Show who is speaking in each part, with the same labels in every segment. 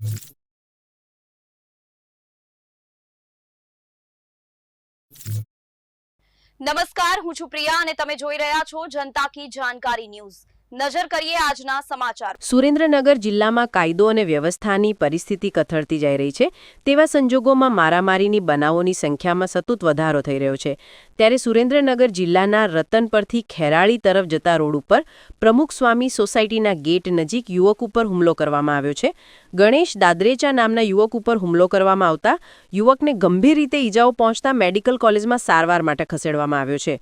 Speaker 1: નમસ્કાર, હું છું પ્રિયા અને તમે જોઈ રહ્યા છો જનતા કી જાણકારી ન્યૂઝ। નજર કરીએ આજના સમાચાર।
Speaker 2: સુરેન્દ્રનગર જિલ્લામાં કાયદો અને વ્યવસ્થાની પરિસ્થિતિ કથળતી જઈ રહી છે। તેવા સંજોગોમાં મારામારીની બનાવોની સંખ્યામાં સતત વધારો થઈ રહ્યો છે। ત્યારે સુરેન્દ્રનગર જિલ્લાના રતનપરથી ખેરાળી તરફ જતા રોડ ઉપર પ્રમુખ સ્વામી સોસાયટીના ગેટ નજીક યુવક ઉપર હુમલો કરવામાં આવ્યો છે। ગણેશ દાદરેચા નામના યુવક ઉપર હુમલો કરવામાં આવતા યુવકને ગંભીર રીતે ઈજાઓ પહોંચતા મેડિકલ કોલેજમાં સારવાર માટે ખસેડવામાં આવ્યો છે।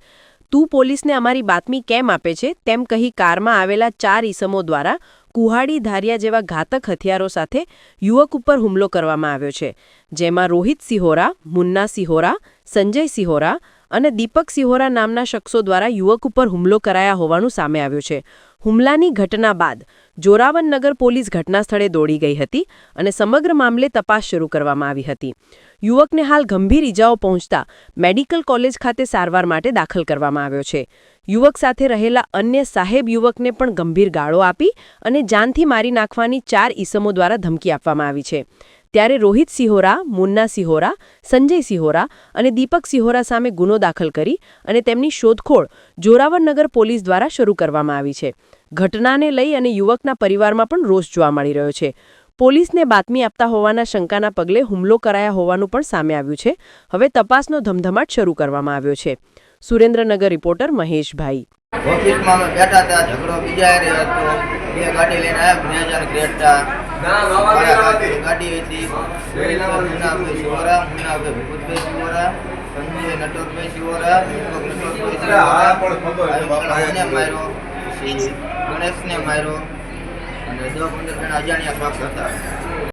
Speaker 2: તું પોલીસને અમારી બાતમી કેમ આપે છે તેમ કહી કારમાં આવેલા 4 ઈસમો દ્વારા કુહાડી ધારિયા જેવા ઘાતક હથિયારો સાથે યુવક ઉપર હુમલો કરવામાં આવ્યો છે, જેમાં રોહિત સિહોરા, મુન્ના સિહોરા, સંજય સિહોરા અને દીપક સિહોરા નામના શખ્સો દ્વારા યુવક ઉપર હુમલો કરાયા હોવાનું સામે આવ્યું છે। હુમલાની ઘટના બાદ જોરાવરનગર પોલીસ ઘટના સ્થળે દોડી ગઈ હતી અને સમગ્ર મામલે તપાસ શરૂ કરવામાં આવી હતી। યુવકને હાલ ગંભીર ઈજાઓ પહોંચતા મેડિકલ કોલેજ ખાતે સારવાર માટે દાખલ કરવામાં આવ્યો છે। યુવક સાથે રહેલા અન્ય સાહેબ યુવકને પણ ગંભીર ગાળો આપી અને જાનથી મારી નાખવાની 4 ઈસમો દ્વારા ધમકી આપવામાં આવી છે। ત્યારે રોહિત સિહોરા, મુન્ના સિહોરા, સંજય સિહોરા અને દીપક સિહોરા સામે ગુનો દાખલ કરી અને તેમની શોધખોળ જોરાવરનગર પોલીસ દ્વારા શરૂ કરવામાં આવી છે। ઘટનાને લઈ અને યુવકના પરિવારમાં પણ રોષ જોવા મળી રહ્યો છે। પોલીસને બાતમી આપતા હોવાના શંકાના પગલે હુમલો કરાયા હોવાનું પણ સામે આવ્યું છે। હવે તપાસનો ધમધમાટ શરૂ કરવામાં આવ્યો છે। સુરેન્દ્રનગર રિપોર્ટર મહેશભાઈ।
Speaker 3: ઓફિસમાં અમે બેઠા હતા, ઝઘડો બીજા હતો, બે ગાડી લઈને આવ્યા, ગ્રેટા ગાડી હતી, મુન્નાભાઈ સિહોરા, મુન્નાભાઈ ભૂપતભાઈ સિહોરા, સંજય નટવરભાઈ સિહોરા, દીપક નટવરભાઈ સિહોરા માર્યો, ગણેશને માર્યો અને 10-15 જણા અજાણ્યા શખ્સ હતા।